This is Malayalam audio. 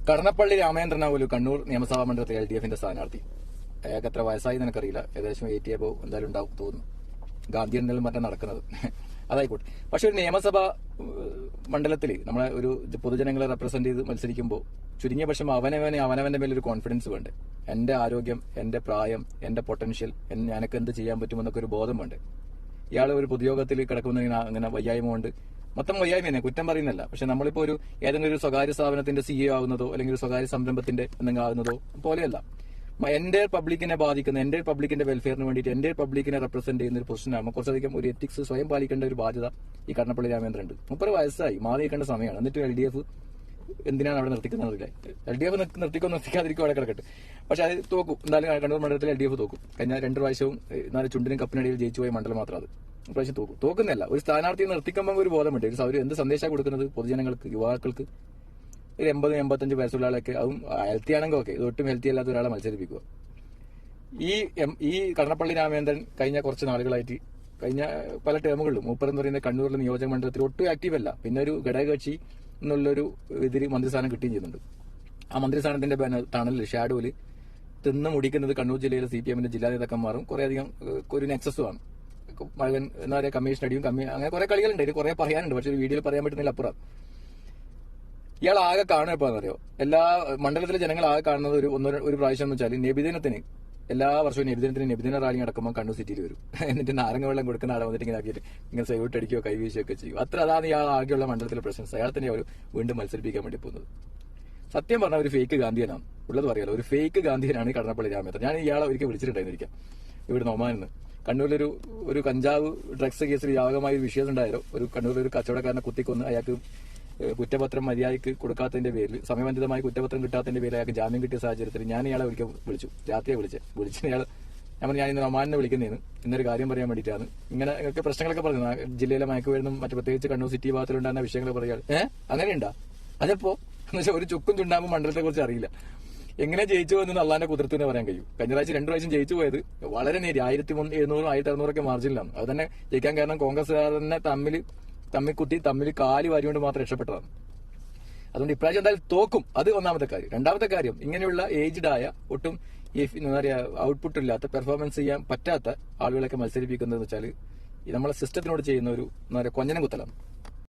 കടന്നപ്പള്ളി രാമചന്ദ്രനാവൂലു കണ്ണൂർ നിയമസഭാ മണ്ഡലത്തിൽ LDF സ്ഥാനാർത്ഥി. അയാൾക്ക് എത്ര വയസ്സായി നിനക്കറിയില്ല, ഏകദേശം 80 അബോ എന്തായാലും ഉണ്ടാവും തോന്നുന്നു. ഗാന്ധി എന്തെങ്കിലും മറ്റേ നടക്കുന്നത് അതായിക്കോട്ടെ. പക്ഷെ ഒരു നിയമസഭാ മണ്ഡലത്തിൽ നമ്മളെ ഒരു പൊതുജനങ്ങളെ റെപ്രസെന്റ് ചെയ്ത് മത്സരിക്കുമ്പോൾ ചുരുങ്ങിയ പക്ഷം അവനവന്റെ മേലൊരു കോൺഫിഡൻസ് വേണ്ടേ. എന്റെ ആരോഗ്യം, എന്റെ പ്രായം, എന്റെ പൊട്ടൻഷ്യൽ, ഞാനൊക്കെ എന്ത് ചെയ്യാൻ പറ്റുമെന്നൊക്കെ ഒരു ബോധം വേണ്ടേ. ഇയാൾ ഒരു പൊതുയോഗത്തിൽ കിടക്കുന്ന അങ്ങനെ വയ്യായ്മ കൊണ്ട്, മൊത്തം വയ്യായ്മ തന്നെ, കുറ്റം പറയുന്നില്ല. പക്ഷെ നമ്മളിപ്പോ ഏതെങ്കിലും ഒരു സ്വകാര്യ സ്ഥാപനത്തിന്റെ CEO ആകുന്നതോ അല്ലെങ്കിൽ ഒരു സ്വകാര്യ സംരംഭത്തിന്റെ എന്തെങ്കിലും ആകുന്നതോ പോലെയല്ല. എന്റെ പബ്ലിക്കിനെ ബാധിക്കുന്ന, എന്റെ പബ്ലിക്കിന്റെ വെൽഫെയറിന് വേണ്ടിയിട്ട് എന്റെ പബ്ലിക്കിനെ റെപ്രസെന്റ് ചെയ്യുന്ന ഒരു പൊസിഷനാകുമ്പോൾ കുറച്ചധികം ഒരു എത്തിക്സ് സ്വയം പാലിക്കേണ്ട ഒരു ബാധ്യത ഈ കടന്നപ്പള്ളി രാമചന്ദ്രൻ ഉണ്ട്. 30 വയസ്സായി, മാറിയേക്കേണ്ട സമയമാണ്. എന്നിട്ട് LDF എന്തിനാണ് അവിടെ നിർത്തിക്കുന്നത്? LDF നിർത്തിക്കാതിരിക്കും, അവിടെ കിടക്കട്ടെ. പക്ഷെ അത് തോക്കും. എന്തായാലും കണ്ണൂർ മണ്ഡലത്തിൽ LDF തോക്കും. കഴിഞ്ഞ 2 പ്രാവശ്യവും 4 ചുണ്ടിനും കപ്പിനടിയിൽ ജയിച്ചു പോയ മണ്ഡലം മാത്രം അത്. പ്രാവശ്യം തോക്കുന്നില്ല. ഒരു സ്ഥാനാർത്ഥിയെ നിർത്തിക്കുമ്പോൾ ഒരു ബോധമുണ്ട്. ഒരു എന്ത് സന്ദേശമാണ് കൊടുക്കുന്നത് പൊതുജനങ്ങൾക്ക്, യുവാക്കൾക്ക്. ഒരു 80-85 വയസ്സുള്ള ആളൊക്കെ, അതും ഹെൽത്തി ആണെങ്കിൽ ഓക്കെ, ഇത് ഒട്ടും ഹെൽത്തി അല്ലാത്ത ഒരാളെ മത്സരിപ്പിക്കുക. ഈ കടന്നപ്പള്ളി രാമചന്ദ്രൻ കഴിഞ്ഞ കുറച്ച് നാളുകളായിട്ട്, കഴിഞ്ഞ പല ടേമുകളിലും മൂപ്പരെന്ന് പറയുന്ന കണ്ണൂരിലെ നിയോജക മണ്ഡലത്തിൽ ഒട്ടും ആക്റ്റീവ് അല്ല. പിന്നെ ഒരു ഘടകകക്ഷി എന്നുള്ളൊരു ഇതിൽ മന്ത്രിസ്ഥാനം കിട്ടുകയും ചെയ്യുന്നുണ്ട്. ആ മന്ത്രിസ്ഥാനത്തിന്റെ തണലിൽ, ഷാഡോയിൽ തിന്ന് മുടിക്കുന്നത് കണ്ണൂർ ജില്ലയിലെ CPM ജില്ലാ നേതാക്കന്മാരും കുറേയധികം ഒരു നെക്സസുമാണ്. മകൻ എന്താ പറയുക, കമ്മീഷൻ അടിയും അങ്ങനെ കുറെ കളികളുണ്ട്. ഇതിൽ കുറെ പറയാനുണ്ട്, പക്ഷെ ഒരു വീഡിയോയിൽ പറയാൻ പറ്റുന്നില്ല അപ്പുറം. ഇയാൾ ആകെ കാണുക എപ്പോഴാണെന്ന് അറിയോ? എല്ലാ മണ്ഡലത്തിലെ ജനങ്ങൾ ആകെ കാണുന്നത് ഒരു പ്രാവശ്യം എന്ന് വെച്ചാൽ നബിദിനത്തിന്. എല്ലാ വർഷവും നബിദിന റാലി നടക്കുമ്പോൾ കണ്ണൂർ സിറ്റിയിൽ വരും. എന്നിട്ട് നാരങ്ങ വെള്ളം കൊടുക്കുന്ന ആളെ വന്നിട്ട് ഇങ്ങനെ ആക്കിയിട്ട് ഇങ്ങനെ സൈവോട്ട് അടിക്കുകയോ കൈവീശുകയൊക്കെ ചെയ്യും. അതാണ് ഇയാൾ ആകെയുള്ള മണ്ഡലത്തിലെ പ്രശ്നം. അയാൾ തന്നെ അവർ വീണ്ടും മത്സരിപ്പിക്കാൻ വേണ്ടി പോകുന്നത്. സത്യം പറഞ്ഞാൽ ഒരു ഫേക്ക് ഗാന്ധിയനാണ് ഉള്ളത്, പറയാലോ. ഒരു ഫേക്ക് ഗാന്ധിയനാണ് ഈ കടന്നപ്പള്ളി രാമചന്ദ്രൻ. ഞാൻ ഇയാളെ ഒരിക്കൽ വിളിച്ചിട്ടുണ്ടായിരിക്കാം ഇവിടെ ഒമാനിന്ന്. കണ്ണൂരിലൊരു കഞ്ചാവ് ഡ്രഗ്സ് കേസിൽ വ്യാപകമായ ഒരു വിഷയം ഉണ്ടായാലോ. ഒരു കണ്ണൂരിലൊരു കച്ചവടക്കാരനെ കുത്തിക്കൊന്ന് അയാൾക്ക് കുറ്റപത്രം മര്യാദയ്ക്ക് കൊടുക്കാത്തതിന്റെ പേരിൽ, സമയബന്ധിതമായി കുറ്റപത്രം കിട്ടാത്തതിന്റെ പേരിൽ അയാൾക്ക് ജാമ്യം കിട്ടിയ സാഹചര്യത്തിൽ ഞാൻ ഇയാളെ ഒരിക്കൽ വിളിച്ചു. രാത്രിയെ വിളിച്ച് ഇയാൾ ഞാൻ ഇന്ന് ഒമാനിനെ വിളിക്കുന്നതിന് ഇന്നൊരു കാര്യം പറയാൻ വേണ്ടിയിട്ടാണ്. ഇങ്ങനെയൊക്കെ പ്രശ്നങ്ങളൊക്കെ പറഞ്ഞു, ജില്ലയിലെ മയക്കുമരുന്നും മറ്റു പ്രത്യേകിച്ച് കണ്ണൂർ സിറ്റി ഭാഗത്തിലുണ്ടാകുന്ന വിഷയങ്ങൾ പറയുക. അങ്ങനെയുണ്ടാ? അതെപ്പോ എന്ന് വെച്ചാൽ ഒരു ചുക്കും ചുണ്ടാകുമ്പോൾ മണ്ഡലത്തെ കുറിച്ച് അറിയില്ല. എങ്ങനെ ജയിച്ചു പോയെന്ന് അള്ളാന്റെ കുതിർത്തിനെ പറയാൻ കഴിയും. കഴിഞ്ഞ പ്രാവശ്യം 2 പ്രാവശ്യം ജയിച്ചു പോയത് വളരെ നേരി 1700-1600 മാർജിനിലാണ്. അത് തന്നെ ജയിക്കാൻ കാരണം കോൺഗ്രസ്സുകാരനെ തമ്മിൽ കാലി വാരികൊണ്ട് മാത്രം രക്ഷപ്പെട്ടതാണ്. അതുകൊണ്ട് ഇപ്രാവശ്യം എന്തായാലും തോക്കും. അത് ഒന്നാമത്തെ കാര്യം. രണ്ടാമത്തെ കാര്യം, ഇങ്ങനെയുള്ള ഏജ്ഡ് ആയ, ഒട്ടും എന്താ പറയാ ഔട്ട്പുട്ട് ഇല്ലാത്ത, പെർഫോമൻസ് ചെയ്യാൻ പറ്റാത്ത ആളുകളൊക്കെ മത്സരിപ്പിക്കുന്നതെന്ന് വെച്ചാൽ നമ്മളെ സിസ്റ്റത്തിനോട് ചെയ്യുന്ന ഒരു എന്താ പറയാ കൊഞ്ഞനം കുത്തലാണ്.